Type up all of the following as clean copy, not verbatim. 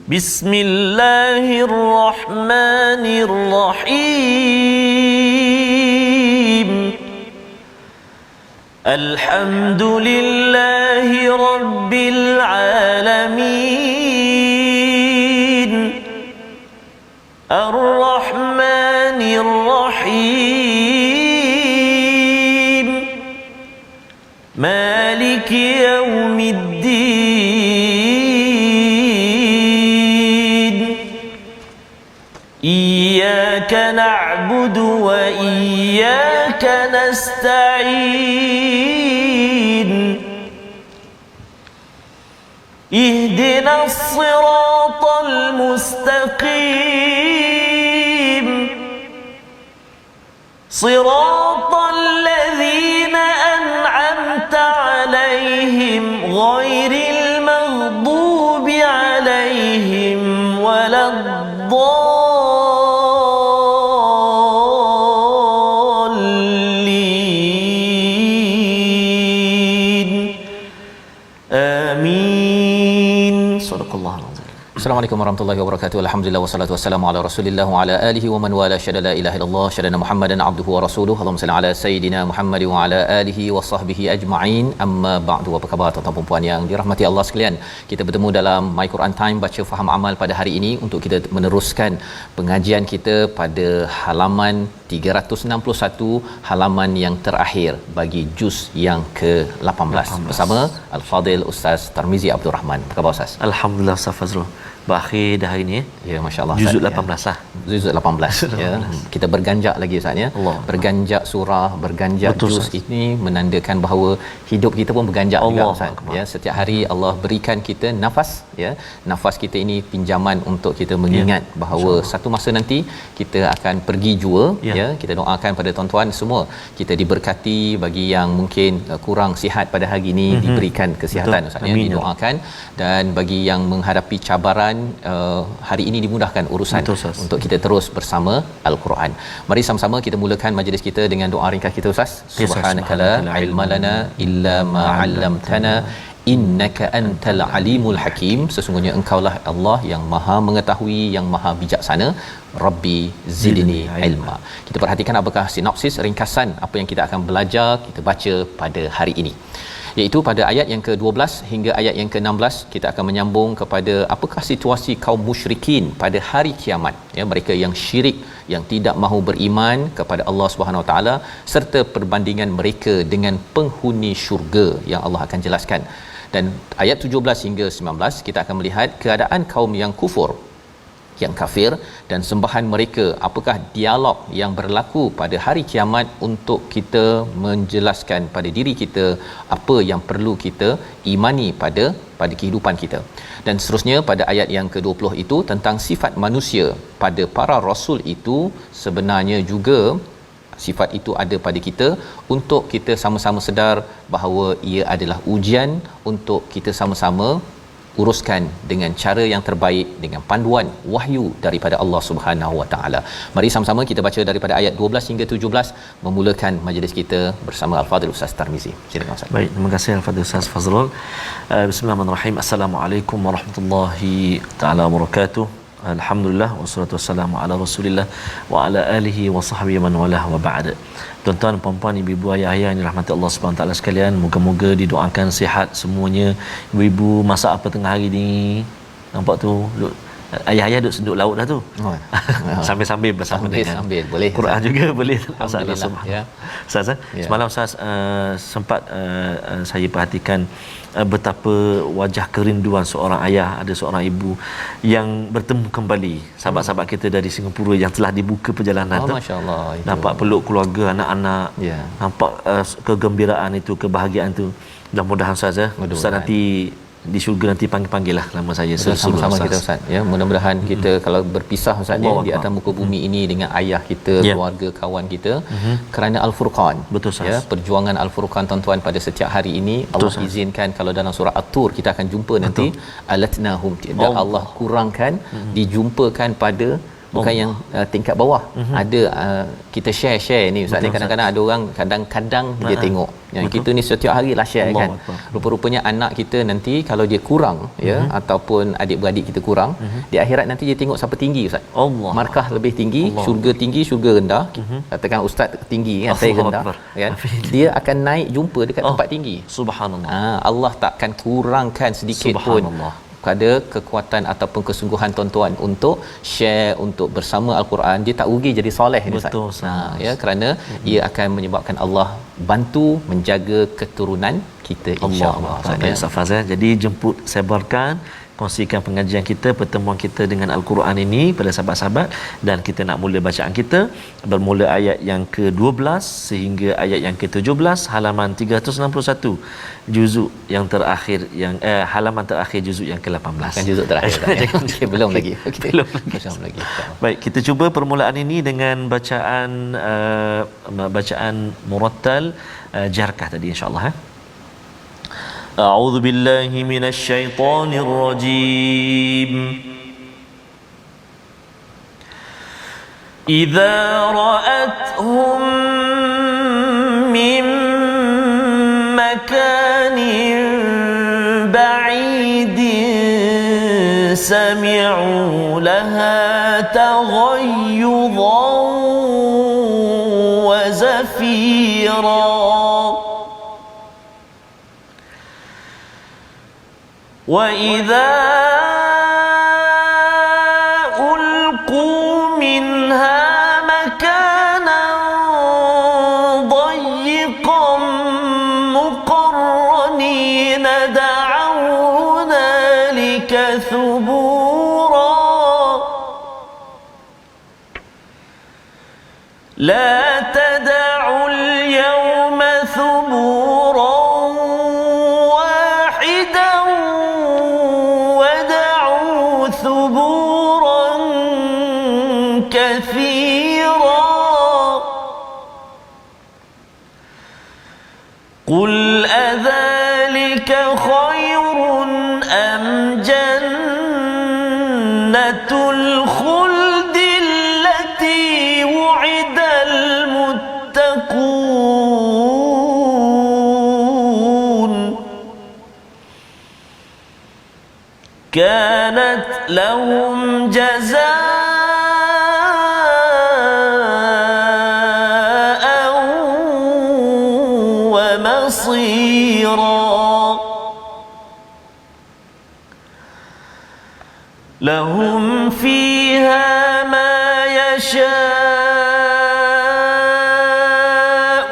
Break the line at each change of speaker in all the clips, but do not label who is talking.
بسم الله الرحمن الرحيم الحمد لله رب العالمين الرحمن الرحيم مالك يوم الدين إياك نعبد وإياك نستعين اهدنا الصراط المستقيم صراط الذين أنعمت عليهم غير المغضوب عليهم ولا الضالين آمين صدق الله العظيم.
Assalamualaikum warahmatullahi wabarakatuh. Alhamdulillah wassalatu wassalamu ala Rasulillah wa ala alihi wa man wala syada la ilaha illallah syadana Muhammadan abduhu wa rasuluhu. Allahumma salli ala sayidina Muhammad wa ala alihi wa sahbihi ajma'in. Amma ba'du. Apa khabar tuan-tuan dan puan yang dirahmati Allah sekalian? Kita bertemu dalam My Quran Time baca faham amal pada hari ini untuk kita meneruskan pengajian kita pada halaman 361, halaman yang terakhir bagi juz yang ke-18 bersama Al-Fadil Ustaz Tarmizi Abdul Rahman. Apa khabar Ustaz?
Alhamdulillah Ustaz Fazrul. Berakhir dah hari ni.
Ya, masya-Allah.
Juzuk 18 lah.
Juzuk 18 ya. Kita berganjak lagi Ustaz ya. Berganjak surah, berganjak
betul,
juz
Ustaz.
ini menandakan bahawa hidup kita pun berganjak
Allah
juga Ustaz. Ya, setiap hari Allah berikan kita nafas ya. Nafas kita ini pinjaman untuk kita mengingat bahawa satu masa nanti kita akan pergi jua ya. Kita doakan pada tuan-tuan semua kita diberkati, bagi yang mungkin kurang sihat pada hari ini diberikan kesihatan Ustaz ya, didoakan, dan bagi yang menghadapi cabaran hari ini dimudahkan urusan untuk kita terus bersama Al-Quran. Mari sama-sama kita mulakan majlis kita dengan doa ringkas kita Ustaz. Subhanakala ilma lana illa ma 'allamtana innaka antal alimul hakim. Sesungguhnya engkaulah Allah yang maha mengetahui, yang maha bijaksana. Rabbi zidni ilma. Kita perhatikan apakah sinopsis ringkasan apa yang kita akan belajar, kita baca pada hari ini, iaitu pada ayat yang ke-12 hingga ayat yang ke-16 kita akan menyambung kepada apakah situasi kaum musyrikin pada hari kiamat ya, mereka yang syirik, yang tidak mahu beriman kepada Allah Subhanahu Wa Taala, serta perbandingan mereka dengan penghuni syurga yang Allah akan jelaskan. Dan ayat 17 hingga 19 kita akan melihat keadaan kaum yang kufur, yang kafir, dan sembahan mereka. Apakah dialog yang berlaku pada hari kiamat untuk kita menjelaskan pada diri kita apa yang perlu kita imani pada kehidupan kita. Dan seterusnya pada ayat yang ke-20 itu tentang sifat manusia pada para rasul itu sebenarnya juga sifat itu ada pada kita untuk kita sama-sama sedar bahawa ia adalah ujian untuk kita sama-sama uruskan dengan cara yang terbaik dengan panduan wahyu daripada Allah Subhanahu Wa Taala. Mari sama-sama kita baca daripada ayat 12 hingga 17 memulakan majlis kita bersama Al-Fadhil Ustaz Tarmizi. Silakan Ustaz.
Baik, terima kasih Al-Fadhil Ustaz Fazrul. Bismillahirrahmanirrahim. Assalamualaikum warahmatullahi taala wabarakatuh. Alhamdulillah wassalatu wassalamu ala Rasulillah wa ala alihi wa sahbihi man walah wa ba'd. Tuan-tuan, puan-puan, ibu-ibu, ayah-ayah yang dirahmati Allah Subhanahu taala sekalian, moga-moga didoakan sihat semuanya. Ibu-ibu masak apa tengah hari ni? Nampak tu ayah-ayah duduk senduk laut dah tu. Sambil-sambil bersama dengan
sambil boleh
Quran
Ustaz.
juga boleh.
Alhamdulillah ya.
Ustaz, semalam Ustaz sempat saya perhatikan betapa wajah kerinduan seorang ayah, ada seorang ibu yang bertemu kembali sahabat-sahabat kita dari Singapura yang telah dibuka perjalanan tu.
Masya-Allah.
Nampak peluk keluarga, anak-anak. Nampak kegembiraan itu, kebahagiaan tu. Mudah-mudahan Ustaz Ustaz nanti di syurga nanti panggil-panggil lah nama saya
sama-sama kita Ustaz ya. Mudah-mudahan kita kalau berpisah Ustaz ya, di atas muka bumi ini dengan ayah kita, keluarga, kawan kita, kerana Al-Furqan.
Betul Ustaz.
Ya, perjuangan Al-Furqan tuan-tuan pada setiap hari ini. Allah izinkan kalau dalam surah At-Tur kita akan jumpa nanti alatnahum, Allah kurangkan dijumpakan pada bukan yang tingkat bawah. Ada kita share ni ustaz ni, kadang-kadang ada orang kadang-kadang dia tengok yang kita ni setiap hari lah share kan. Rupa-rupanya anak kita nanti kalau dia kurang ya, ataupun adik-beradik kita kurang, di akhirat nanti dia tengok siapa tinggi ustaz. Markah lebih tinggi, syurga tinggi, syurga rendah. Katakan ustaz tinggi kan, saya rendah kan. Dia akan naik jumpa dekat tempat tinggi.
Subhanallah.
Allah takkan kurangkan sedikit pun pada kekuatan ataupun kesungguhan tuan-tuan untuk share, untuk bersama al-Quran. Dia tak rugi jadi soleh ni ustaz. Ya, kerana ia akan menyebabkan Allah bantu menjaga keturunan kita, insya-Allah.
Ustaz Faz, jadi jemput, sebarkan, kongsikan pengajian kita, pertemuan kita dengan al-Quran ini pada sahabat-sahabat, dan kita nak mula bacaan kita bermula ayat yang ke-12 sehingga ayat yang ke-17, halaman 361, juzuk yang terakhir, yang halaman terakhir juzuk yang ke-18.
Kan juzuk terakhir. Okay, belum lagi. Okay. Belum lagi.
Baik, kita cuba permulaan ini dengan bacaan bacaan murattal jarkah tadi, insya-Allah. أعوذ بالله من الشيطان الرجيم إذا رأتهم من مكان بعيد سمعوا لها تغيظا وزفيرا وَإِذَا أُلْقُوا مِنْهَا مَكَانًا ضَيِّقًا مُقَرَّنِينَ دَعَوْا هُنَالِكَ ثُبُورًا لَا تَدْعُوا الْيَوْمَ ثُبُورًا ثبورا كثيرا قل أذلك خير أم جنة الخلد التي وعد المتقون كانت لهم جزاء ومصيرا لهم فيها ما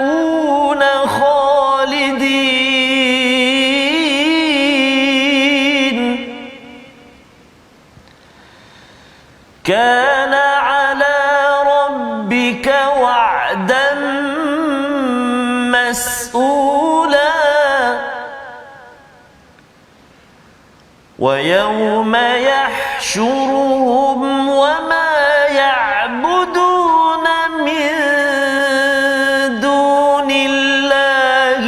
يشاءون خالدين كان على ربك وعدا مسئولا ويوم يحشرهم وما يعبدون من دون الله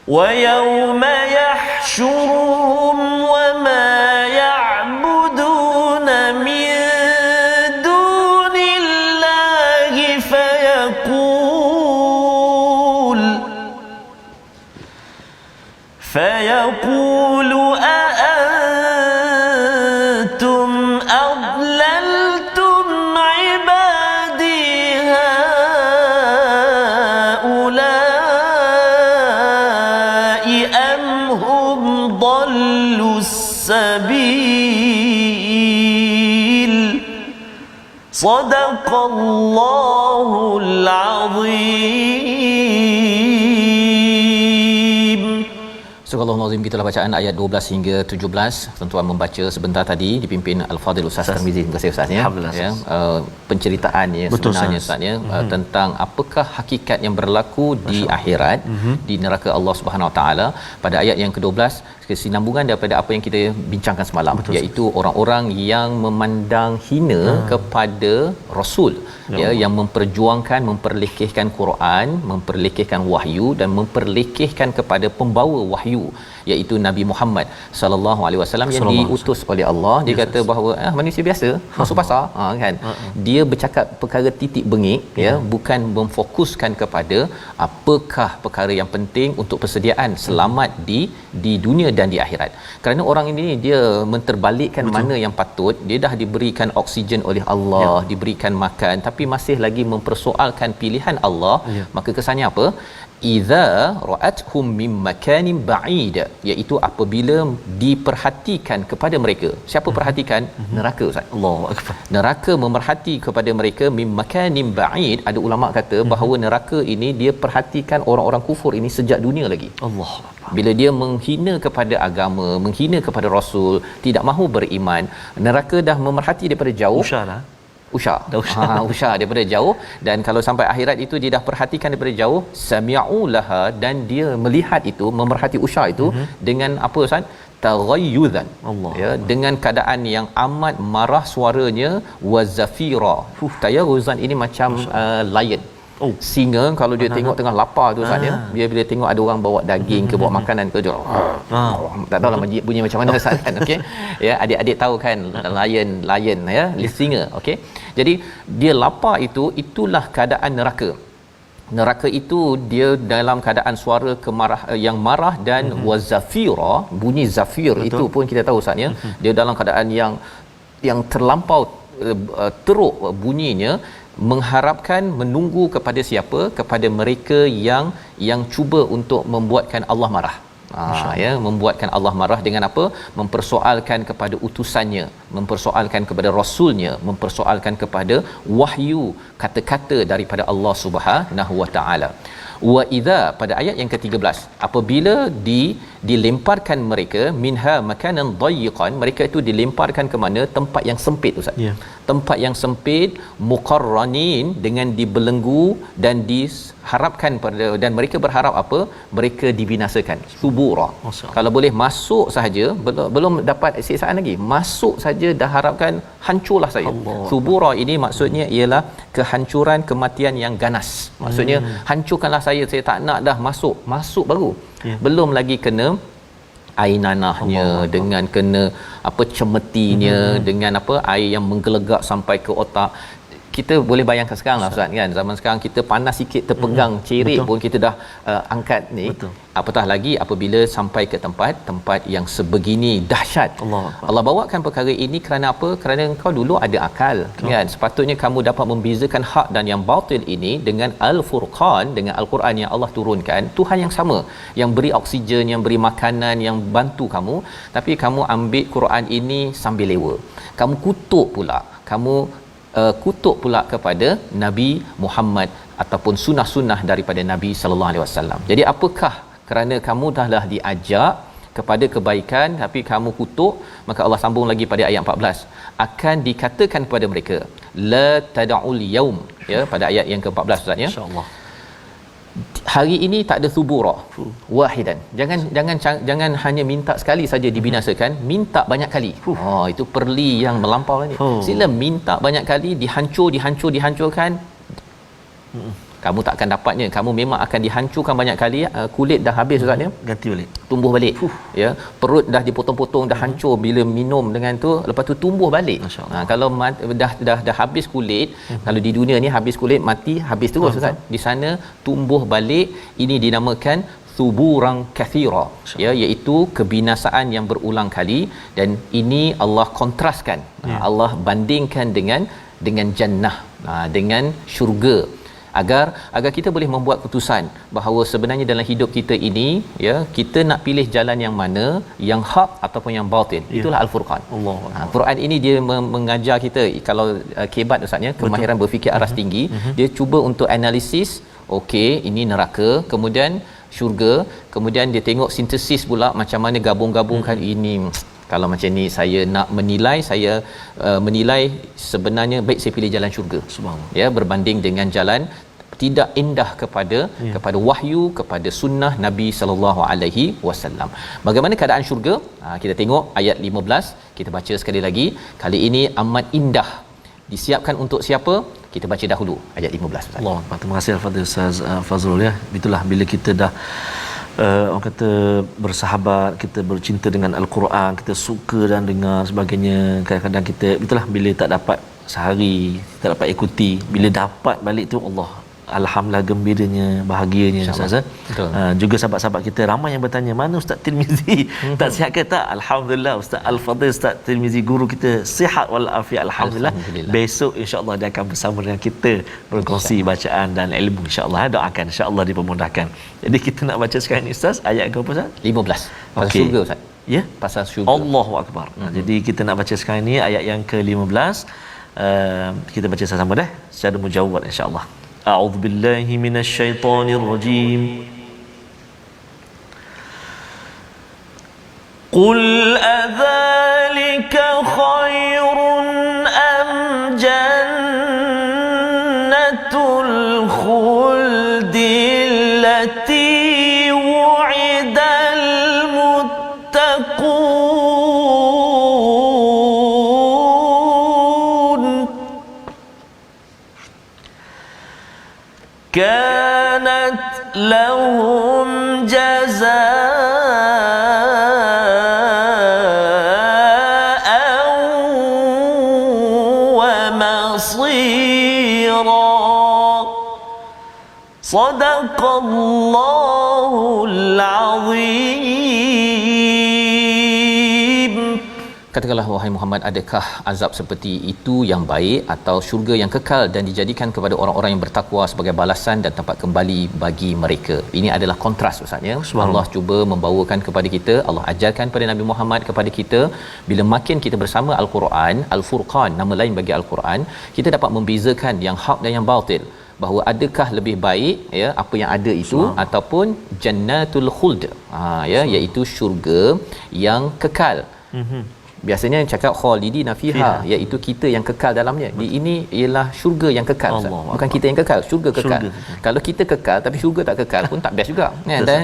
ويوم يحشرهم وما يعبدون من دون الله فيقول أأنتم أضللتم عبادي هؤلاء أم هم ضلوا السبيل صدق الله العظيم.
Surah Al-Azim, gitulah bacaan ayat 12 hingga 17. Tuan-tuan membaca sebentar tadi dipimpin Al-Fadhil Ustaz Tarmizi. Terima kasih Ustaz ya. Ya, penceritaan ya sebenarnya Ustaz ya, tentang apakah hakikat yang berlaku di akhirat, di neraka Allah Subhanahu Wa Taala. Pada ayat yang ke-12 kesinambungan daripada apa yang kita bincangkan semalam, iaitu orang-orang yang memandang hina kepada Rasul, ya, yang memperjuangkan, memperlekehkan Quran, memperlekehkan wahyu dan memperlekehkan kepada pembawa wahyu. iaitu Nabi Muhammad sallallahu alaihi wasallam yang diutus oleh Allah. Dia kata bahawa manusia biasa masuk pasar kan, dia bercakap perkara titik bengik bukan memfokuskan kepada apakah perkara yang penting untuk persediaan selamat di dunia dan di akhirat. Kerana orang ini dia menterbalikkan mana yang patut, dia dah diberikan oksigen oleh Allah, diberikan makan, tapi masih lagi mempersoalkan pilihan Allah. Maka kesannya apa? Idza ra'athum min makanin ba'id, iaitu apabila diperhatikan kepada mereka. Siapa perhatikan? Neraka, Ustaz. Allahu akbar. Neraka memerhati kepada mereka min makanin ba'id. Ada ulama kata bahawa neraka ini dia perhatikan orang-orang kufur ini sejak dunia lagi. Allah. Bila dia menghina kepada agama, menghina kepada Rasul, tidak mahu beriman, neraka dah memerhati daripada jauh. Usha daripada jauh. Dan kalau sampai akhirat itu dia dah perhatikan daripada jauh, sami'u laha, dan dia melihat itu, memerhati usha itu dengan apa, Ustaz? Taghayyuzan. Ya, dengan keadaan yang amat marah suaranya, wazafira. Tayaghuzan ini macam lion. Singa kalau dia tengok tengah lapar tu, Ustaz, dia bila tengok ada orang bawa daging ke bawa makanan ke, dia tak tahulah bunyi macam mana, Ustaz, kan. Okey, ya, adik-adik tahu kan lion ya, singa. Okey, jadi dia lapar itulah keadaan neraka. Neraka itu dia dalam keadaan suara yang marah dan wazafira, bunyi zafir. Betul. Itu pun kita tahu, Ustaz, ya, dia dalam keadaan yang terlampau teruk bunyinya, mengharapkan, menunggu kepada siapa? Kepada mereka yang cuba untuk membuatkan Allah marah. Membuatkan Allah marah dengan apa? Mempersoalkan kepada utusannya, mempersoalkan kepada rasulnya, mempersoalkan kepada wahyu, kata-kata daripada Allah Subhanahu wa taala. Wa idza, pada ayat yang ke-13, apabila dilemparkan mereka minha makanan dayyiqan, mereka itu dilemparkan ke mana? Tempat yang sempit, Ustaz. Tempat yang sempit, muqarranin, dengan dibelenggu, dan diharapkan dan mereka berharap apa? Mereka dibinasakan. Subura. Kalau boleh masuk sahaja, belum dapat siksaan lagi, masuk saja dah harapkan hancurlah saya. Subura ini maksudnya ialah kehancuran, kematian yang ganas. Maksudnya hancurkanlah saya tak nak dah masuk baru. Belum lagi kena air nanahnya, dengan kena apa cemetinya, dengan apa air yang menggelegak sampai ke otak. Kita boleh bayangkan sekarang lah, Ustaz, kan, zaman sekarang kita panas sikit terpegang cerit pun kita dah angkat ni. Apatah lagi apabila sampai ke tempat yang sebegini dahsyat. Allah bawakan perkara ini kerana apa? Kerana engkau dulu ada akal, kan. Sepatutnya kamu dapat membezakan hak dan yang batil ini dengan Al-Furqan, dengan Al-Quran yang Allah turunkan. Tuhan yang sama yang beri oksigen, yang beri makanan, yang bantu kamu, tapi kamu ambil Quran ini sambil lewa. Kamu kutuk pula kepada Nabi Muhammad ataupun sunnah-sunnah daripada Nabi sallallahu alaihi wasallam. Jadi apakah kerana kamu dahlah diajak kepada kebaikan tapi kamu kutuk, maka Allah sambung lagi pada ayat 14, akan dikatakan kepada mereka la tad'ul yaum, ya, pada ayat yang ke-14, Ustaz, ya, insyaallah, hari ini tak ada subura wahidan. Jangan hanya minta sekali saja dibinasakan, minta banyak kali. Itu perli yang melampau ni. Sila minta banyak kali, dihancurkan. Kamu tak akan dapatnya. Kamu memang akan dihancurkan banyak kali. Kulit dah habis, Ustaz, ya, ganti balik, tumbuh balik. Ya, perut dah dipotong-potong, dah hancur bila minum dengan tu, lepas tu tumbuh balik. Kalau dah habis kulit, kalau di dunia ni habis kulit, mati, habis terus, Ustaz. Di sana tumbuh balik. Ini dinamakan suburang kathira, ya, iaitu kebinasaan yang berulang kali. Dan ini Allah kontraskan, Allah bandingkan dengan jannah, dengan syurga, agar kita boleh membuat keputusan bahawa sebenarnya dalam hidup kita ini, ya, kita nak pilih jalan yang mana, yang hak ataupun yang batil. Itulah Al-Furqan. Quran ini dia mengajar kita, kalau kebat, Ustaz, ya, kemahiran berfikir aras tinggi. Dia cuba untuk analisis, okey, ini neraka, kemudian syurga, kemudian dia tengok sintesis pula macam mana gabung-gabungkan ini. Kalau macam ni saya nak menilai, menilai sebenarnya baik saya pilih jalan syurga, ya, berbanding dengan jalan tidak indah kepada wahyu, kepada sunnah Nabi sallallahu alaihi wasallam. Bagaimana keadaan syurga? Kita tengok ayat 15, kita baca sekali lagi. Kali ini amat indah. Disiapkan untuk siapa? Kita baca dahulu ayat 15, Ustaz.
Allah, terima kasih kepada Ustaz Fazrul, ya. Itulah bila kita dah orang kata bersahabat, kita bercinta dengan Al-Quran, kita suka dan dengar sebagainya. Kadang-kadang kita itulah bila tak dapat sehari, tak dapat ikuti, bila dapat balik tu Allah, alhamdulillah, gembiranya, bahagianya Ustaz. Juga sahabat-sahabat kita ramai yang bertanya, mana Ustaz Tirmizi? Tak sihat ke tak? Alhamdulillah, Ustaz Al-Fadhil Ustaz Tirmizi guru kita sihat walafiat, alhamdulillah. Besok insya-Allah dia akan bersama dengan kita berkongsi bacaan dan ilmu insya-Allah. Doakan insya-Allah dipermudahkan. Jadi kita nak baca sekarang ni Ustaz, ayat ke apa Ustaz?
15. Pasal syurga Ustaz.
Ya,
pasal syurga.
Allahu akbar. Jadi kita nak baca sekarang ni ayat yang ke-15. Kita baca sama-sama dah secara mujawwad insya-Allah. A'udzu billahi minasyaitonir rajim. Qul adzalika khairun am jannatul khuldi allati wu'idal muttaqun kanat lahum jazaa'an wa masira. Sadaqallahul azim.
Katakanlah wahai Muhammad, adakah azab seperti itu yang baik atau syurga yang kekal dan dijadikan kepada orang-orang yang bertakwa sebagai balasan dan tempat kembali bagi mereka? Ini adalah kontras Ustaz ya. Allah cuba membawakan kepada kita, Allah ajarkan kepada Nabi Muhammad kepada kita, bila makin kita bersama Al-Quran, Al-Furqan nama lain bagi Al-Quran, kita dapat membezakan yang hak dan yang batil. Bahawa adakah lebih baik ya apa yang ada itu ataupun jannatul khuld, ya, iaitu syurga yang kekal. Biasanya cakap khalidina fiha, iaitu kita yang kekal dalamnya. Di ini ialah syurga yang kekal. Bukan kita yang kekal, syurga kekal. Kalau kita kekal tapi syurga tak kekal pun tak best juga. Kan? Dan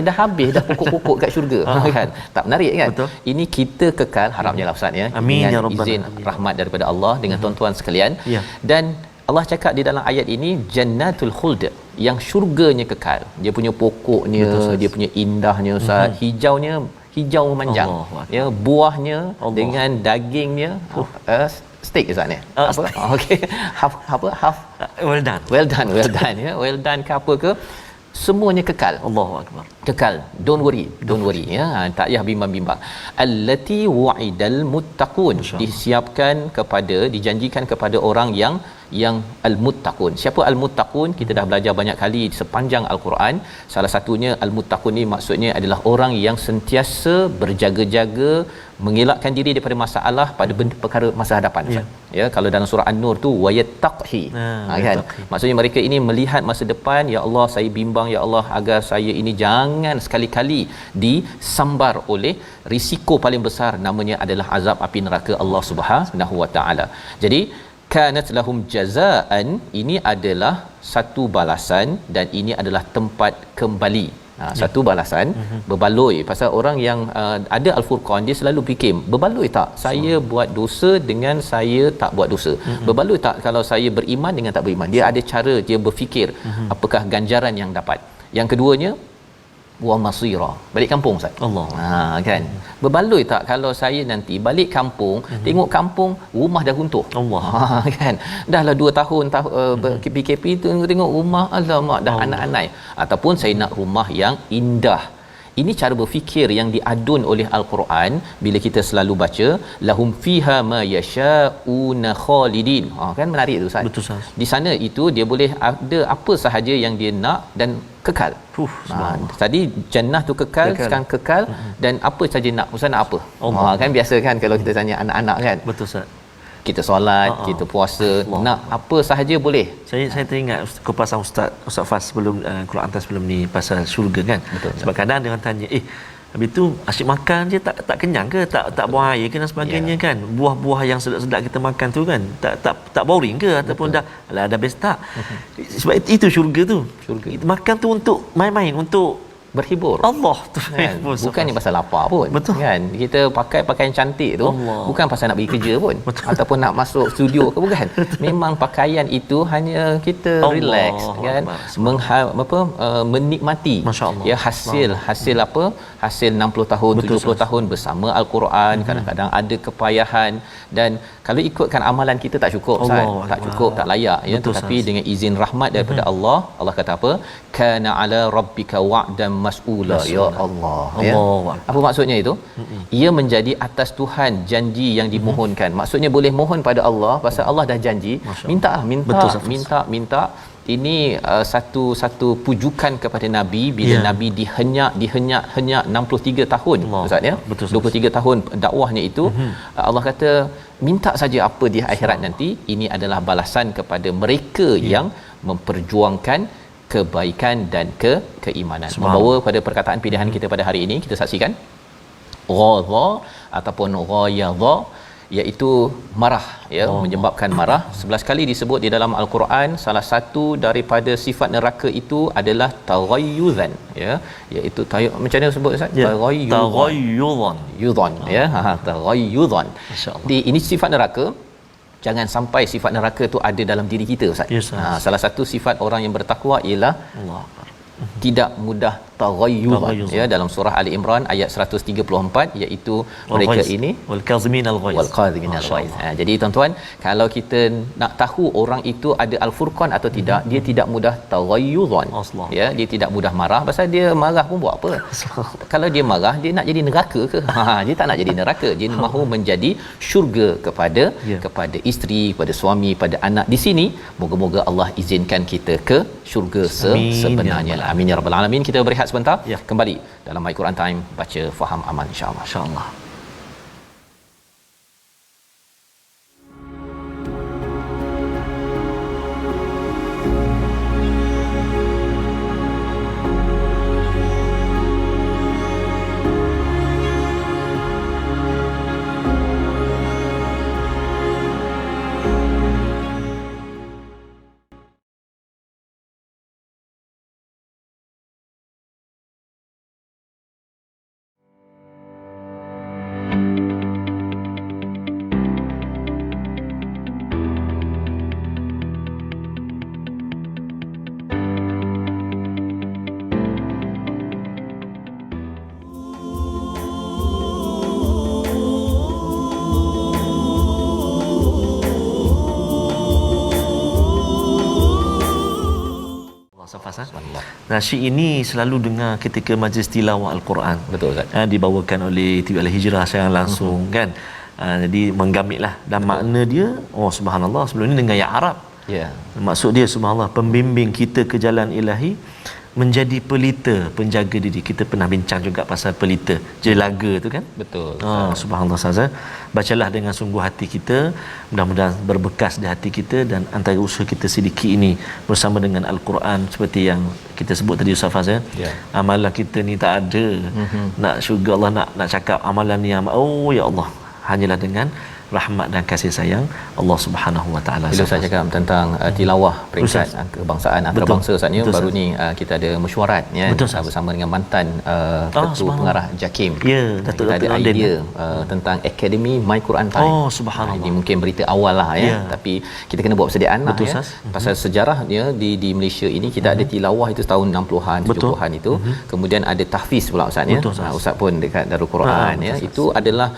dah habis dah pokok-pokok kat syurga. Kan? Tak menarik kan? Betul. Ini kita kekal, harapnya lah Ustaz ya.
Amin
dengan
ya rabbal
izin rahmat daripada Allah dengan tuan-tuan sekalian. Dan Allah cakap di dalam ayat ini jannatul khuld, yang syurganya kekal. Dia punya pokoknya, dia punya indahnya Ustaz, hijaunya, hijau memanjang. Ya, buahnya dengan dagingnya steak Ustaz ni. Apa? Okey. Half
well done
ya. Well done ke apa ke? Semuanya kekal.
Allahu akbar.
Kekal. Don't worry ya. Tak payah bimbang-bimbang. Allati wa'idal muttaqun, disiapkan kepada, dijanjikan kepada orang yang al-muttaqun. Siapa al-muttaqun? Kita dah belajar banyak kali sepanjang al-Quran. Salah satunya al-muttaqun ni maksudnya adalah orang yang sentiasa berjaga-jaga, mengelakkan diri daripada masalah pada perkara masa hadapan. Ya, kalau dalam surah An-Nur tu wayattaqi. Kan? Maksudnya mereka ini melihat masa depan, ya Allah saya bimbang ya Allah agar saya ini jangan sekali-kali disambar oleh risiko paling besar, namanya adalah azab api neraka Allah Subhanahu Wa Taala. Jadi kanat lahum jazaan, ini adalah satu balasan dan ini adalah tempat kembali. Satu balasan, berbaloi. Pasal orang yang ada Al-Furqan, dia selalu fikir, berbaloi tak saya buat dosa dengan saya tak buat dosa? Berbaloi tak kalau saya beriman dengan tak beriman? Dia ada cara dia berfikir apakah ganjaran yang dapat. Yang keduanya wa masira, balik kampung Ustaz.
Allah.
Kan. Berbaloi tak kalau saya nanti balik kampung, tengok kampung rumah dah runtuh.
Allah.
Kan. Dahlah 2 tahun PKP tu, tengok rumah alamak dah anak-anak. Ataupun saya nak rumah yang indah. Ini cara berfikir yang diadun oleh Al-Quran bila kita selalu baca lahum fiha ma yasha'una khalidin. Kan menarik tu Ustaz.
Betul Ustaz.
Di sana itu dia boleh ada apa sahaja yang dia nak dan kekal. Tadi jannah tu kekal. Sekarang kekal. Dan apa saja nak, Ustaz nak apa? Kan biasa kan kalau kita tanya anak-anak kan.
Betul Ustaz.
Kita solat, kita puasa, nak apa sahaja boleh.
Saya teringat kupasan Ustaz Fas sebelum Quran atas sebelum ni pasal syurga kan. Betul. Sebab kadang dia orang tanya, habis tu asyik makan je tak kenyang ke, tak buang air ke dan sebagainya kan. Buah-buah yang sedap-sedap kita makan tu kan, tak boring ke ataupun dah best tak. Sebab itu syurga tu. Kita makan tu untuk main-main, untuk
berhibur.
Allah tu
Kan? Bukannya pasal lapar pun.
Betul.
Kan? Kita pakai pakaian cantik tu
Allah.
bukan pasal nak pergi kerja pun.
Betul.
Ataupun nak masuk studio ke bukan. Memang pakaian itu hanya kita
Allah
relax kan, menikmati
Masya-Allah.
ya hasil apa? Hasil 60 tahun,
Betul,
70 tahun bersama Al-Quran. Kadang-kadang ada kepayahan dan kalau ikutkan amalan kita tak cukup Ustaz. Tak cukup, tak layak ya.
Betul,
Tetapi dengan izin rahmat daripada Allah, Allah kata apa? Kana ala rabbika wa'dan mas'ula. Ya Allah. Ya. Apa maksudnya itu? Ia menjadi atas Tuhan janji yang dimohonkan. Maksudnya boleh mohon pada Allah pasal Allah dah janji. Minta. Ini satu pujukan kepada Nabi bila Nabi dihenyak 63 tahun Ustaz ya. 23 tahun dakwahnya itu. Allah kata minta saja apa di akhirat nanti. Ini adalah balasan kepada mereka yang memperjuangkan kebaikan dan keimanan. Membawa pada perkataan pilihan kita pada hari ini, kita saksikan ghadha ataupun ghayadha, iaitu marah ya, menyebabkan marah. 11 kali disebut di dalam al-Quran. Salah satu daripada sifat neraka itu adalah taghayyuzan ya, iaitu macam mana sebut Ustaz? Taghayyuzan ya, taghayyuzan. Ini sifat neraka. Jangan sampai sifat neraka tu ada dalam diri kita Ustaz.
Yes,
salah satu sifat orang yang bertakwa ialah tidak mudah taghayyuzan ya, dalam surah Ali Imran ayat 134, iaitu mereka ini
wal kazimin al ghaiz.
Jadi tuan-tuan, kalau kita nak tahu orang itu ada al-furqan atau tidak, dia tidak mudah taghayyuzan ya, dia tidak mudah marah. Pasal dia marah pun buat apa? Kalau dia marah, dia nak jadi neraka ke? Dia tak nak jadi neraka, dia mahu menjadi syurga kepada isteri, kepada suami, pada anak. Di sini moga-moga Allah izinkan kita ke syurga sebenarnya. Amin ya rabbal alamin. Kita berehat sebentar, kembali dalam My Quran Time, baca faham amal insya-Allah.
Nasyid ini selalu dengar ketika majlis tilawah Al-Quran.
Betul Ustaz.
Dibawakan oleh TV Al-Hijrah secara langsung kan. Jadi menggamitlah, dan makna dia subhanallah, sebelum ni dengar yang Arab. Maksud dia subhanallah, pembimbing kita ke jalan ilahi, menjadi pelita, penjaga diri. Kita pernah bincang juga pasal pelita, jelaga tu kan.
Betul.
Subhanallah saza. Bacalah dengan sungguh hati kita, mudah-mudahan berbekas di hati kita, dan antara usaha kita sedikit ini bersama dengan Al-Quran seperti yang kita sebut tadi Ustaz Faz ya. Amalan kita ni tak ada. Nak syurga Allah, nak cakap amalan ni ya Allah, hanyalah dengan rahmat dan kasih sayang Allah Subhanahu Wa Taala.
Bila saya cakap tentang tilawah peringkat kebangsaan antarabangsa Ustaz ni, baru ni kita ada mesyuarat ya, bersama dengan mantan ketua pengarah JAKIM.
Datuk
kita ada idea tentang Akademi My Quran Time.
Subhanallah.
Ini mungkin berita awal lah ya, tapi kita kena buat persediaan lah ya. Pasal sejarahnya di Malaysia ini kita ada tilawah itu tahun 60-an 70-an itu. Kemudian ada tahfiz pula Ustaz ya. Ustaz pun dekat Darul Quran ya. Itu adalah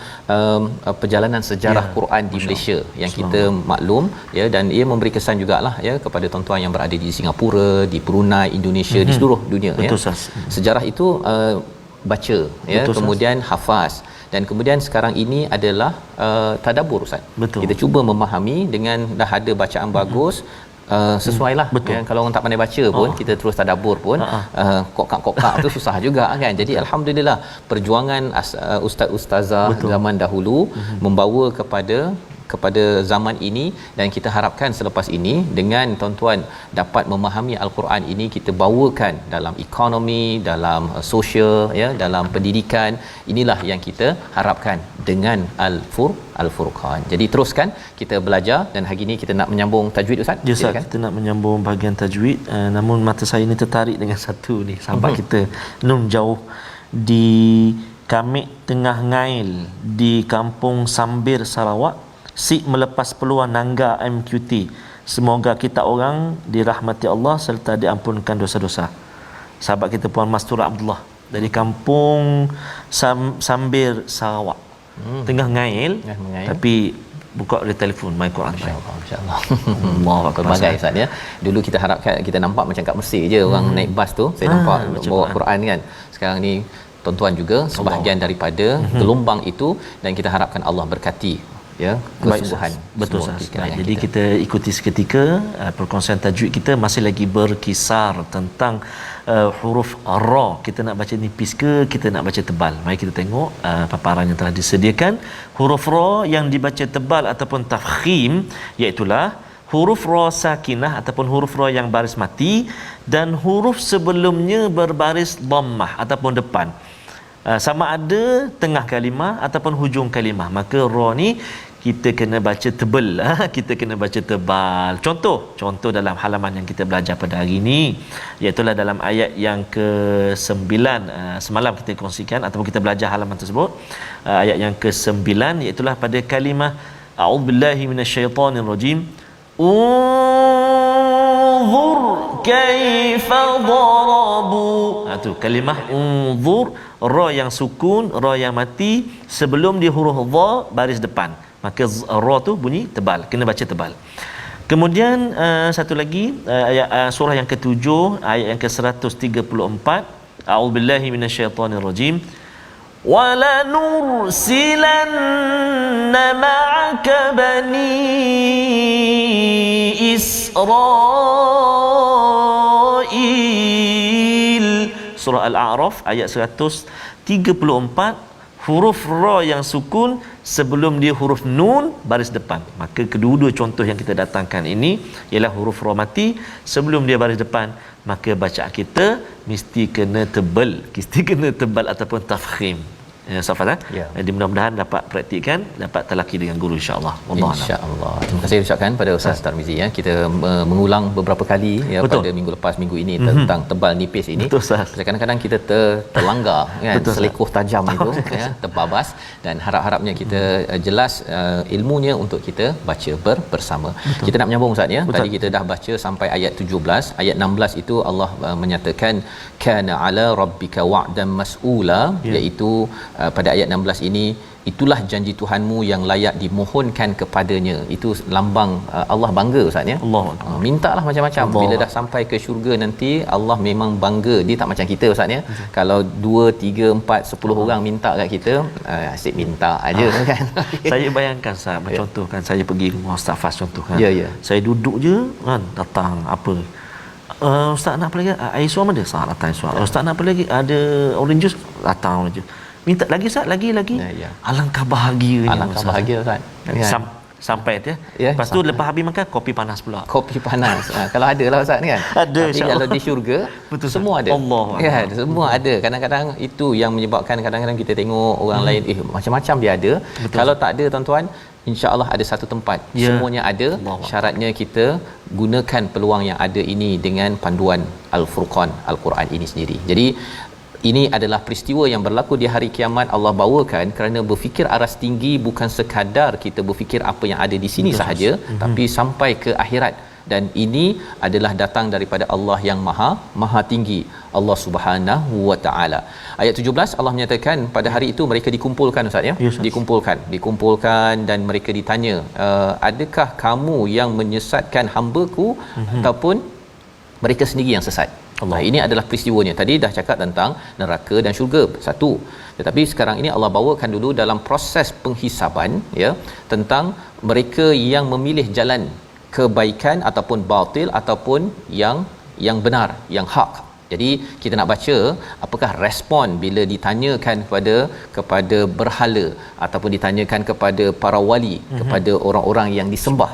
perjalanan sejarah Quran di Malaysia yang kita maklum ya, dan ia memberi kesan jugalah ya kepada tuan-tuan yang berada di Singapura, di Brunei, Indonesia, di seluruh dunia ya. Sejarah itu baca ya, kemudian hafaz, dan kemudian sekarang ini adalah tadabbur Ustaz. Kita cuba memahami dengan dah ada bacaan bagus. Sesuailah ya, kalau orang tak pandai baca pun kita terus tadabbur pun kokak tu susah juga kan. Jadi alhamdulillah perjuangan ustaz-ustazah zaman dahulu membawa kepada kepada zaman ini, dan kita harapkan selepas ini dengan tuan-tuan dapat memahami al-Quran ini, kita bawakan dalam ekonomi, dalam sosial, ya, dalam pendidikan. Inilah yang kita harapkan dengan Al-Furqan. Jadi teruskan kita belajar, dan hari ini kita nak menyambung tajwid, Ustaz.
Ya, Ustaz, kita nak menyambung bahagian tajwid. Namun mata saya ni tertarik dengan satu ni, sahabat kita Nun Jauh di Kamik Tengah Ngail di Kampung Sambir, Sarawak. Si melepas peluang Nangga MQT. Semoga kita orang dirahmati Allah serta diampunkan dosa-dosa. Sahabat kita Puan Mastura Abdullah dari Kampung Sambir, Sarawak. Tengah ngail, tapi buka dia telefon My Quran.
Insya-Allah. Allah pelbagai, Ustaz, ya. Dulu kita harapkan, kita nampak macam kat Mesir je orang naik bas tu. Saya nampak bawa Quran kan. Sekarang ni tuan-tuan juga sebahagian daripada gelombang itu, dan kita harapkan Allah berkati, ya, kesungguhan.
Betul, Ustaz. Jadi kita ikuti seketika perkongsian tajwid kita masih lagi berkisar tentang huruf ra. Kita nak baca nipis ke kita nak baca tebal? Mari kita tengok paparan yang telah disediakan. Huruf ra yang dibaca tebal ataupun tafkhim, iaitu huruf ra sakinah ataupun huruf ra yang baris mati, dan huruf sebelumnya berbaris dhammah ataupun depan. Sama ada tengah kalimah ataupun hujung kalimah. Maka ra ni kita kena baca tebal, kita kena baca tebal. Contoh dalam halaman yang kita belajar pada hari ini, iaitu dalam ayat yang ke-9. Semalam kita kongsikan ataupun kita belajar halaman tersebut, ayat yang ke-9, iaitu pada kalimah a'udzubillahi minasyaitonirrajim. Unzur kaifa darabu. Tu kalimah unzur, ra yang sukun, ra yang mati, sebelum dia huruf dha baris depan. Maka ra tu bunyi tebal, kena baca tebal. Kemudian satu lagi ayat surah yang ke-7 ayat yang ke-134, a'udzubillahi minasyaitonirrajim. Wala nursilanna ma'aka bani Israil. Surah Al-A'raf ayat 134, huruf ra yang sukun sebelum dia huruf nun baris depan. Maka kedua-dua contoh yang kita datangkan ini ialah huruf ra mati sebelum dia baris depan, maka bacaan kita mesti kena tebal ataupun tafkhim. Safat,
ya.
Jadi mudah-mudahan dapat praktikkan, dapat talaki dengan guru, insya-Allah.
Insya-Allah. Terima kasih ucapkan pada Ustaz Tarmizi, ya. Kita mengulang beberapa kali, ya. Betul. Pada minggu lepas, minggu ini tentang tebal nipis ini.
Betul, Ustaz.
Kadang-kadang kita terlanggar kan, selekoh tajam itu, ya, terbabas, dan harap-harapnya kita jelas ilmunya untuk kita baca bersama. Betul. Kita nak menyambung, Ustaz, ya. Betul. Tadi kita dah baca sampai ayat 17, ayat 16 itu Allah menyatakan kana ala rabbika wa'dan mas'ula, ya. Iaitu pada ayat 16 ini, itulah janji Tuhanmu yang layak dimohonkan kepadanya. Itu lambang Allah bangga, Ustaz, ya.
Allah.
Mintalah macam-macam. Allah. Bila dah sampai ke syurga nanti, Allah memang bangga. Dia tak macam kita, Ustaz, ya. Kalau 2, 3, 4, 10 orang minta kat kita, asyik minta aja kan.
Saya bayangkan, Ustaz, contoh kan, saya pergi rumah Ustaz Fas, contoh kan.
Ya, ya.
Saya duduk je kan, datang apa, Ustaz nak apa lagi? Air suam ada? Ustaz datang air suam. Ustaz nak apa lagi? Ada orange juice? Datang orange juice. Minta lagi, Ustaz, lagi.
Ya, ya.
Alangkah bahagianya.
Alangkah bahagia, Ustaz. Ya.
Sampai tu,
ya.
Lepas tu lepas habis makan, kopi panas pula.
Kopi panas. Kalau ada lah, Ustaz, kan.
Ada.
Tapi kalau di syurga, betul, semua ada.
Allah.
Ya, semua ada. Kadang-kadang itu yang menyebabkan kadang-kadang kita tengok orang lain, macam-macam dia ada. Betul. Kalau tak ada, tuan-tuan, insya-Allah ada satu tempat. Ya. Semuanya ada. Allah. Syaratnya kita gunakan peluang yang ada ini dengan panduan Al-Furqan, Al-Quran ini sendiri. Jadi ini adalah peristiwa yang berlaku di hari kiamat. Allah bawakan kerana berfikir aras tinggi, bukan sekadar kita berfikir apa yang ada di sini sahaja, tapi sampai ke akhirat. Dan ini adalah datang daripada Allah yang maha tinggi, Allah Subhanahu wa taala. Ayat 17 Allah menyatakan pada hari itu mereka dikumpulkan, Ustaz, ya. Yes, dikumpulkan dan mereka ditanya, adakah kamu yang menyesatkan hamba-Ku ataupun mereka sendiri yang sesat? Allah. Ini adalah peristiwanya. Tadi dah cakap tentang neraka dan syurga, satu. Tetapi sekarang ini Allah bawakan dulu dalam proses penghisaban, ya, tentang mereka yang memilih jalan kebaikan ataupun batil ataupun yang benar, yang hak. Jadi kita nak baca apakah respon bila ditanyakan kepada berhala ataupun ditanyakan kepada para wali, kepada orang-orang yang disembah,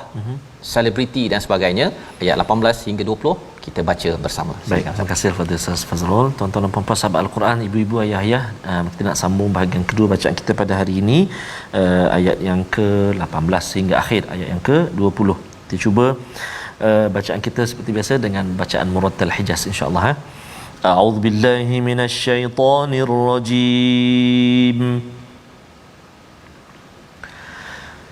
selebriti dan sebagainya. Ayat 18 hingga 20 kita baca bersama.
Baik, terima kasih kepada Ustaz Fazrul. Tuan-tuan dan puan-puan sahabat Al-Quran, ibu-ibu, ayah-ayah, kita nak sambung bahagian kedua bacaan kita pada hari ini, ayat yang ke-18 hingga akhir ayat yang ke-20. Kita cuba bacaan kita seperti biasa dengan bacaan Murattal Hijaz, insya-Allah. A'udzubillahi minasyaitonirrajim.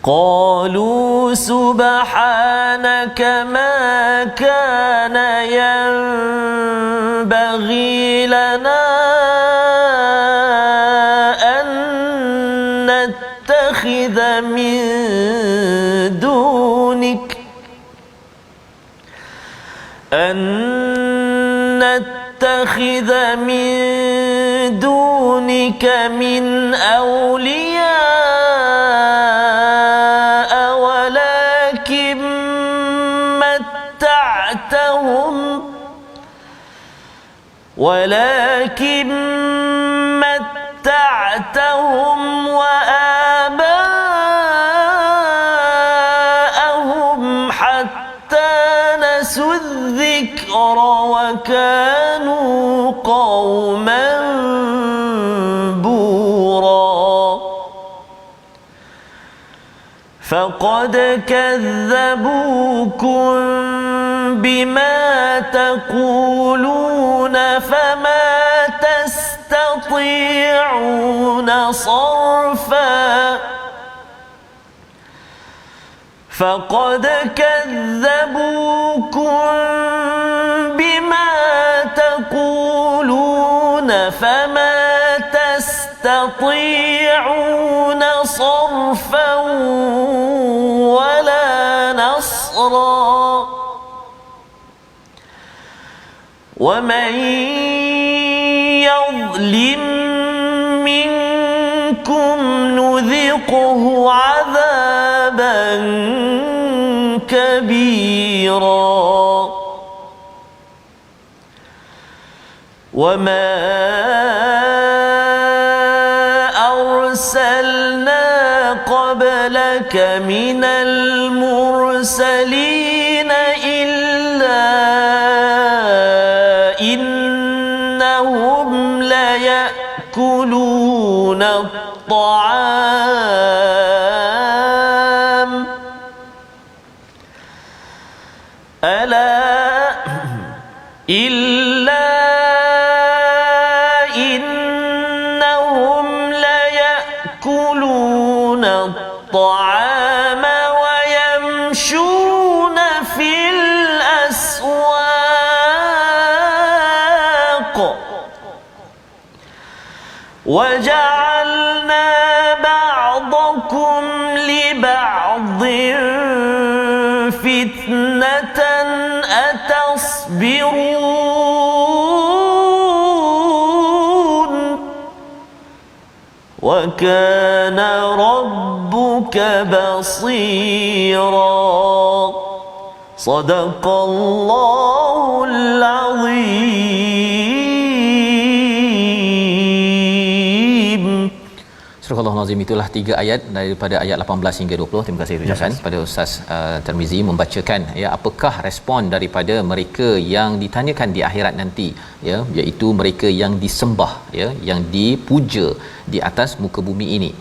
قالوا سبحانك ما كان ينبغي لنا أن نتخذ من دونك من أولياء ولكن متعتهم وآباءهم حتى نسوا الذكر وكانوا قوما بورا فقد كذبوكم بما تقولون فما تستطيعون صرفا فقد كذبوكم بما تقولون فما تستطيعون صرفا ولا نصرا ومن يظلم منكم نذقه عذابا كبيرا وما أرسلنا قبلك من المرسلين إلا إنهم ليأكلون الطعام ألا إلا إنهم ليأكلون الطعام ويمشون في الأسواق وجعلنا بعضكم لبعض فتنة أتصبرون وكان ربك بصيرا صدق الله العظيم.
Surah Al-Nazim, itulah 3 ayat daripada ayat 18 hingga 20. Terima kasih ucapkan pada Ustaz Tirmizi membacakan ya apakah respon daripada mereka yang ditanyakan di akhirat nanti, ya, iaitu mereka yang disembah, ya, yang dipuja di atas muka bumi ini.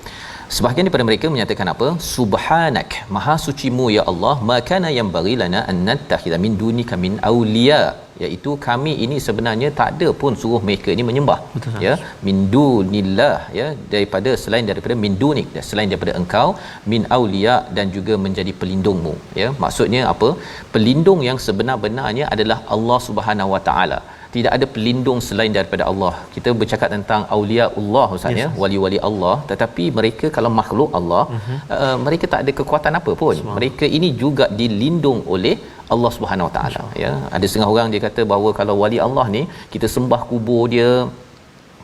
Sebahagian daripada mereka menyatakan apa? Subhanak, maha sucimu ya Allah, makana yang bagi lana an nattakhidha min dunika min awliya, iaitu kami ini sebenarnya tak ada pun suruh mereka ini menyembah. Betul, ya, min dunillah, ya, daripada selain daripada min dunik, selain daripada engkau, min awliya, dan juga menjadi pelindungmu, ya. Maksudnya apa? Pelindung yang sebenar-benarnya adalah Allah Subhanahu Wa Taala. Tidak ada pelindung selain daripada Allah. Kita bercakap tentang auliaullah, Ustaz, ya, wali-wali Allah, tetapi mereka kalau makhluk Allah, mereka tak ada kekuatan apa pun. Mereka ini juga dilindung oleh Allah Subhanahu Wa Taala, ya. Ada setengah orang dia kata bahawa kalau wali Allah ni kita sembah kubur dia,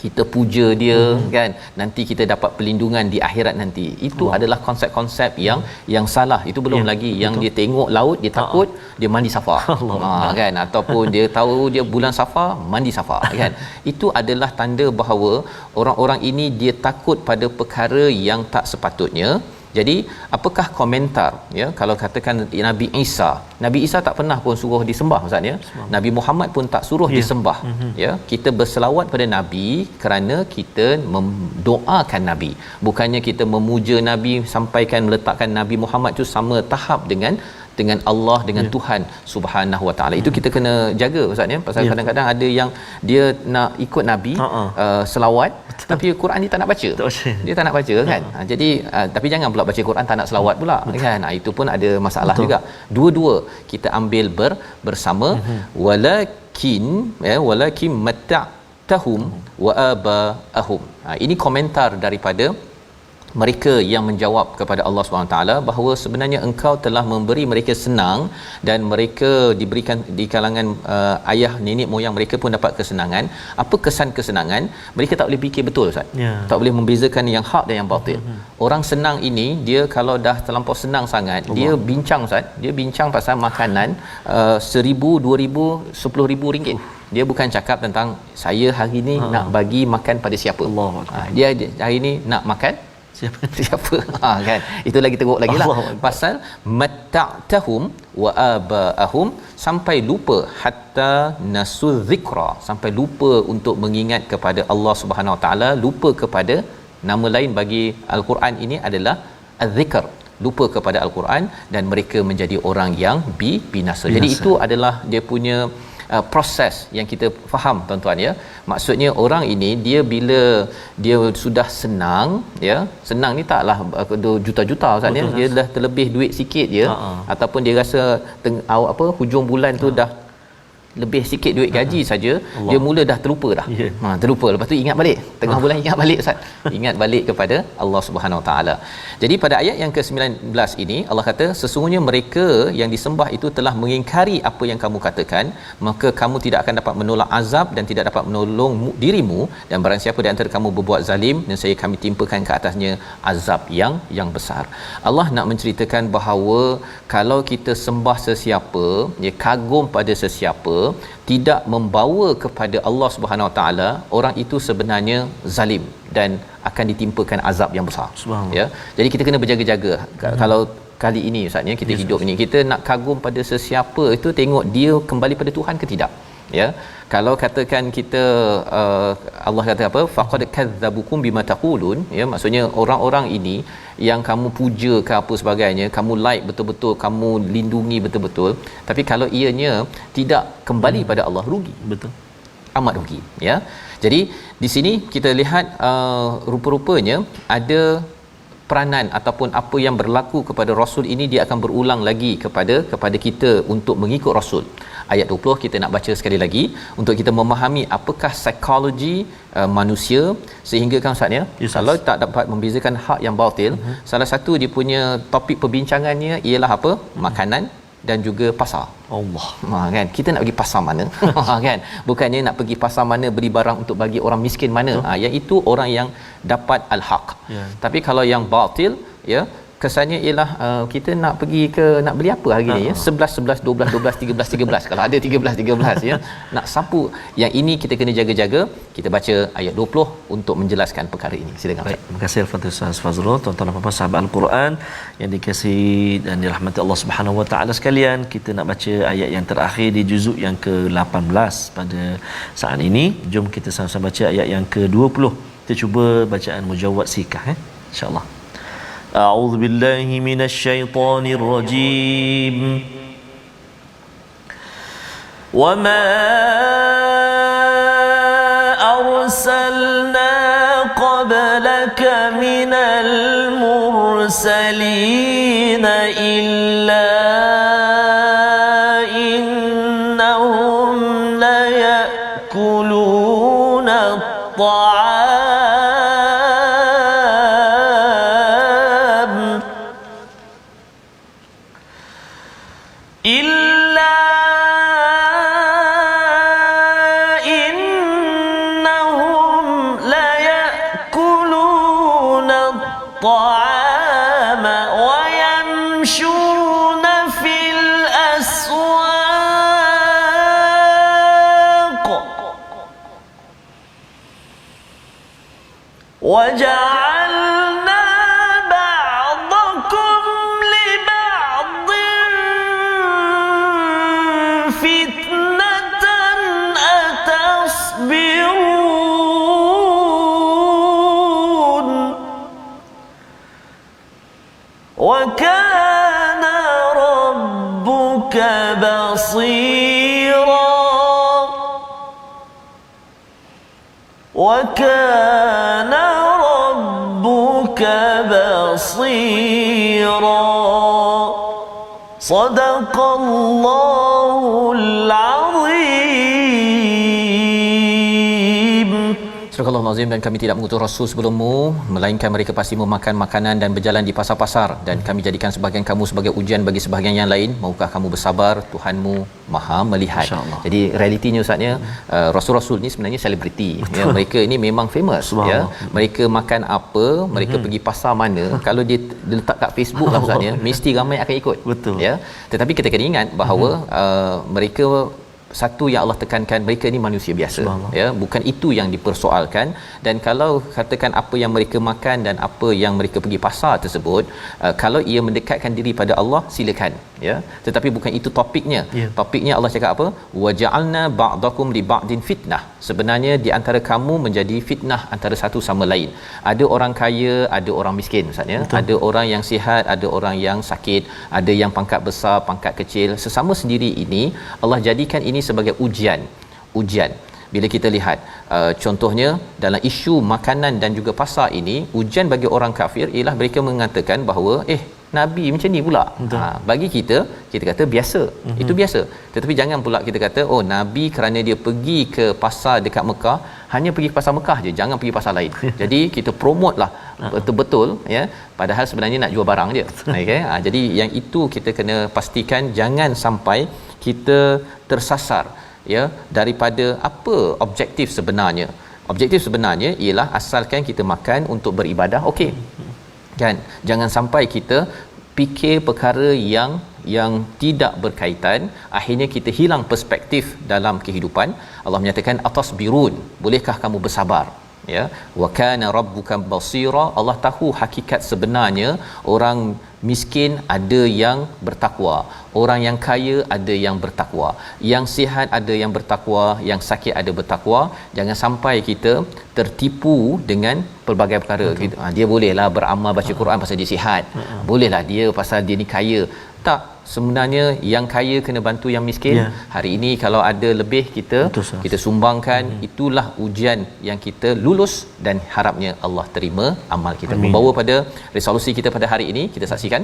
kita puja dia, kan, nanti kita dapat perlindungan di akhirat nanti. Itu adalah konsep-konsep yang salah. Itu belum lagi yang dia tengok laut dia takut, dia mandi safar. Kan, ataupun dia tahu dia bulan safar, mandi safar, kan. Itu adalah tanda bahawa orang-orang ini dia takut pada perkara yang tak sepatutnya. Jadi apakah komentar, ya, kalau katakan Nabi Isa tak pernah pun suruh disembah, ustaz, ya. Nabi Muhammad pun tak suruh disembah. Ya, kita berselawat pada nabi kerana kita mendoakan nabi, bukannya kita memuja nabi sampaikan meletakkan Nabi Muhammad tu sama tahap dengan Allah, dengan Tuhan Subhanahu Wa Taala. Itu kita kena jaga, ustaz, ya. Pasal kadang-kadang ada yang dia nak ikut nabi, selawat, tapi Quran dia tak nak baca. Dia tak nak baca, kan. Jadi tapi jangan pula baca Quran tak nak selawat pula, kan. Itu pun ada masalah juga. Dua-dua kita ambil bersama. Walakin matta'tahum wa abaahum. Ini komentar daripada mereka yang menjawab kepada Allah SWT bahawa sebenarnya engkau telah memberi mereka senang, dan mereka diberikan di kalangan ayah nenek moyang mereka pun dapat kesenangan. Apa kesan kesenangan? Mereka tak boleh fikir betul, ustaz. Tak boleh membezakan yang hak dan yang batil. Orang senang ini, dia kalau dah terlampau senang sangat, dia bincang, ustaz, dia bincang pasal makanan 1,000, 2,000, 10,000 ringgit. Dia bukan cakap tentang saya hari ni nak bagi makan pada siapa. Dia hari ni nak makan siapa, kan. Itu lagi teruk lagi lah. Pasal matta'tahum wa abaahum, sampai lupa, hatta nasul zikra, sampai lupa untuk mengingat kepada Allah Subhanahu Wa Taala, lupa kepada nama lain bagi al-Quran ini adalah az-zikr, lupa kepada al-Quran, dan mereka menjadi orang yang binasa. Jadi itu adalah dia punya proses yang kita faham, tuan-tuan, ya. Maksudnya orang ini dia bila dia sudah senang, ya, senang ni taklah juta-juta, ustaz, ya. Dia dah terlebih duit sikit je, ataupun dia rasa hujung bulan tu dah lebih sikit duit gaji saja, dia mula dah terlupa dah. Terlupa, lepas tu ingat balik tengah bulan, ingat balik, ustaz. Ingat balik kepada Allah Subhanahu Wa Taala. Jadi pada ayat yang ke-19 ini Allah kata, sesungguhnya mereka yang disembah itu telah mengingkari apa yang kamu katakan, maka kamu tidak akan dapat menolak azab dan tidak dapat menolong dirimu, dan barang siapa di antara kamu berbuat zalim, dan saya kami timpakan ke atasnya azab yang besar. Allah nak menceritakan bahawa kalau kita sembah sesiapa, ya, kagum pada sesiapa, tidak membawa kepada Allah Subhanahu Wa Taala, orang itu sebenarnya zalim dan akan ditimpakan azab yang besar, ya. Jadi kita kena berjaga-jaga. Kalau kali ini, ustaz, ya, kita hidup ini, kita nak kagum pada sesiapa itu, tengok dia kembali pada Tuhan ke tidak, ya. Kalau katakan kita Allah kata apa, faqad kadzabukum bima taqulun, ya, maksudnya orang-orang ini yang kamu puja ke apa sebagainya, kamu like betul-betul, kamu lindungi betul-betul, tapi kalau ianya tidak kembali pada Allah, rugi, betul, amat rugi, ya. Jadi di sini kita lihat rupa-rupanya ada peranan ataupun apa yang berlaku kepada Rasul ini, dia akan berulang lagi kepada kita untuk mengikut Rasul. Ayat 20 kita nak baca sekali lagi untuk kita memahami apakah psikologi manusia, sehingga kan, ustaz, ya, kalau tak dapat membezakan hak yang batil, salah satu dia punya topik perbincangannya ialah apa? Makanan dan juga pasar. Allah. Kan, kita nak pergi pasar mana? Kan, bukannya nak pergi pasar mana beli barang untuk bagi orang miskin mana. Yang itu orang yang dapat al-haq. Tapi kalau yang batil, ya, kesannya ialah kita nak pergi nak beli apa hari ni, ya, 11 12 12 13 13, kalau ada 13 ya, nak sapu. Yang ini kita kena jaga-jaga. Kita baca ayat 20 untuk menjelaskan perkara ini. Silakan.
Baik, terima kasih Al-Fatihah Ustaz Fazrul. Tuan-tuan dan puan-puan sahabat Al-Quran yang dikasihi dan dirahmati Allah Subhanahu Wa Taala sekalian, kita nak baca ayat yang terakhir di juzuk yang ke-18 pada saat ini. Jom kita sama-sama baca ayat yang ke-20. Kita cuba bacaan mujawwad sikah, insya-Allah. أعوذ بالله من الشيطان الرجيم وما أرسلنا قبلك من المرسلين إلا إنهم ليأكلون الطعام إنهم وجعلنا بعضكم لبعض فتنة أتصبرون وكان ربك بصيرا وكان ربك بصيرا صدق الله العظيم.
Surah Al-Azim. Dan kami tidak mengutus Rasul sebelummu melainkan mereka pasti memakan makanan dan berjalan di pasar-pasar, dan kami jadikan sebahagian kamu sebagai ujian bagi sebahagian yang lain. Maukah kamu bersabar? Tuhanmu Maha melihat. Jadi realitinya Ustaznya, Rasul-Rasul ni sebenarnya selebriti ya. Mereka ini memang famous ya. Mereka makan apa, mereka pergi pasar mana, kalau dia letak kat Facebook lah Ustaznya, mesti ramai akan ikut.
Betul.
Ya. Tetapi kita kena ingat bahawa mereka, satu yang Allah tekankan, mereka ni manusia biasa ya, bukan itu yang dipersoalkan. Dan kalau katakan apa yang mereka makan dan apa yang mereka pergi pasar tersebut, kalau ia mendekatkan diri pada Allah, silakan ya, tetapi bukan itu topiknya. Topiknya Allah cakap apa? Waja'alna ba'dakum li ba'din fitnah. Sebenarnya di antara kamu menjadi fitnah antara satu sama lain. Ada orang kaya, ada orang miskin Ustaz ya. Ada orang yang sihat, ada orang yang sakit, ada yang pangkat besar, pangkat kecil. Sesama sendiri ini Allah jadikan ini sebagai ujian. Bila kita lihat contohnya dalam isu makanan dan juga pasar ini, ujian bagi orang kafir ialah mereka mengatakan bahawa Nabi macam ni pula. Bagi kita kata biasa. Itu biasa. Tetapi jangan pula kita kata Nabi kerana dia pergi ke pasar dekat Mekah, hanya pergi ke pasar Mekah je, jangan pergi pasar lain. Jadi kita promote lah betul-betul ya, padahal sebenarnya nak jual barang je. Okey. Jadi yang itu kita kena pastikan jangan sampai kita tersasar ya daripada apa objektif sebenarnya. Objektif sebenarnya ialah asalkan kita makan untuk beribadah, okey. Kan, jangan sampai kita fikir perkara yang tidak berkaitan, akhirnya kita hilang perspektif dalam kehidupan. Allah menyatakan atasbirun, bolehkah kamu bersabar ya. Wa kana rabbuka basira, Allah tahu hakikat sebenarnya. Orang miskin ada yang bertakwa, orang yang kaya ada yang bertakwa, yang sihat ada yang bertakwa, yang sakit ada bertakwa. Jangan sampai kita tertipu dengan pelbagai perkara. Dia bolehlah beramal baca Quran pasal dia sihat, bolehlah dia pasal dia ni kaya. Tak, sebenarnya yang kaya kena bantu yang miskin. Hari ini kalau ada lebih kita sumbangkan. Itulah ujian yang kita lulus dan harapnya Allah terima amal kita. Membawa pada resolusi kita pada hari ini, kita saksikan.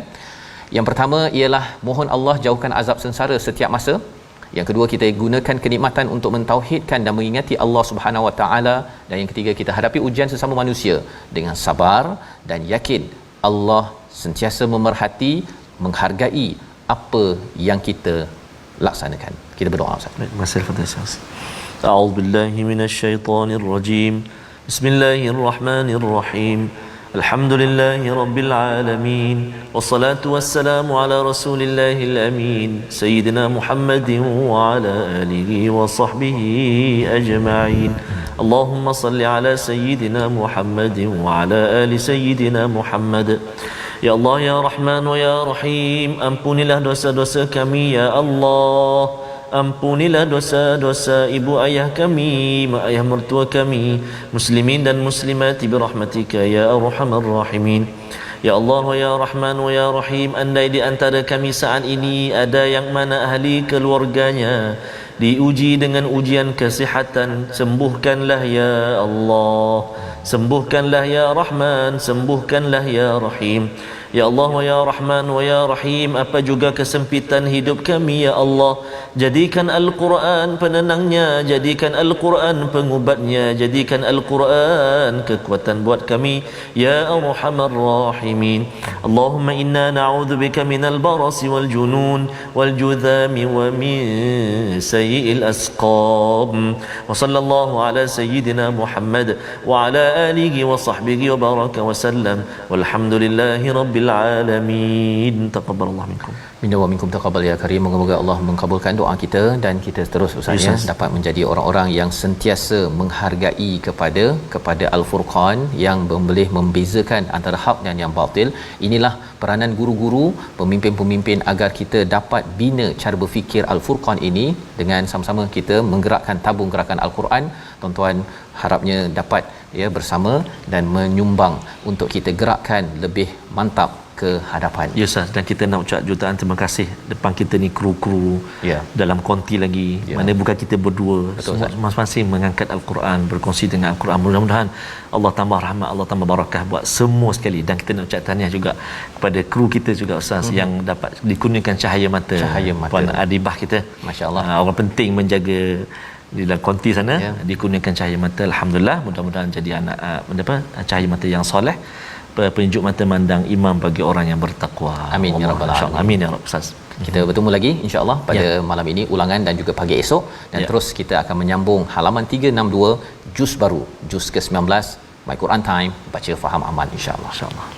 Yang pertama ialah mohon Allah jauhkan azab sengsara setiap masa. Yang kedua, kita gunakan kenikmatan untuk mentauhidkan dan mengingati Allah Subhanahu Wa Taala. Dan yang ketiga, kita hadapi ujian sesama manusia dengan sabar dan yakin Allah sentiasa memerhati, menghargai apa yang kita laksanakan. Kita berdoa Ustaz.
Terima kasih kepada Ustaz. A'udzubillahi minasyaitonir rajim. Bismillahirrahmanirrahim. Alhamdulillahi rabbil alamin. Wassalatu wassalamu ala rasulillahil amin. Sayyidina Muhammadin wa ala alihi wa sahbihi ajma'in. Allahumma salli ala sayyidina Muhammadin wa ala ali sayyidina Muhammad. Ya Allah, Ya Rahman wa Ya Rahim, ampunilah dosa-dosa kami Ya Allah. Ampunilah dosa-dosa ibu ayah kami, mak ayah mertua kami, muslimin dan muslimat birahmatika Ya Arhamar Rahimin. Ya Allah wa Ya Rahman wa Ya Rahim, andai di antara kami saat ini ada yang mana ahli keluarganya diuji dengan ujian kesihatan, sembuhkanlah Ya Allah. Sembuhkanlah Ya Rahman, sembuhkanlah Ya Rahim. Ya Allah wa Ya Rahman wa Ya Rahim, apa juga kesempitan hidup kami Ya Allah, jadikan Al-Quran penenangnya, jadikan Al-Quran pengubatnya, jadikan Al-Quran kekuatan buat kami Ya Arhamar Rahimin. Allahumma inna na'udzubika minal barasi wal junun wal judhami wa min sayyi'il asqam. Wa sallallahu ala sayyidina Muhammad wa ala alihi wa sahbihi wa baraka wa sallam. Walhamdulillahi rabbil rabbil alamin. Taqabbalallahu minkum.
Minna wa minkum taqabbal ya karim. Moga-moga Allah mengabulkan doa kita dan kita terus Ustaz ya dapat menjadi orang-orang yang sentiasa menghargai kepada Al-Furqan yang boleh membezakan antara hak dan yang batil. Inilah peranan guru-guru, pemimpin-pemimpin agar kita dapat bina cara berfikir Al-Furqan ini dengan sama-sama kita menggerakkan tabung gerakan Al-Quran. Tuan-tuan harapnya dapat ya bersama dan menyumbang untuk kita gerakkan lebih mantap ke hadapan.
Ya Ustaz, dan kita nak ucap jutaan terima kasih depan kita ni kru-kru dalam konti lagi. Mana bukan kita berdua,
betul,
semua masing-masing mengangkat Al-Quran, berkongsi dengan Al-Quran. Mudah-mudahan Allah tambah rahmat, Allah tambah barakah buat semua sekali. Dan kita nak ucap tahniah juga kepada kru kita juga Ustaz yang dapat dikurniakan cahaya mata. Puan Adibah kita,
masya-Allah,
orang penting menjaga di dalam konti sana, dikurniakan cahaya mata. Alhamdulillah, mudah-mudahan jadi anak cahaya mata yang soleh, penunjuk mata mandang imam bagi orang yang bertakwa.
Amin ya rabbal alamin.
Amin ya rabb. Ustaz,
kita bertemu lagi insya-Allah pada malam ini, ulangan dan juga pagi esok, dan terus kita akan menyambung halaman 362 juz baru, juz ke-19 My Quran Time, baca faham aman insya-Allah.
Insya-Allah.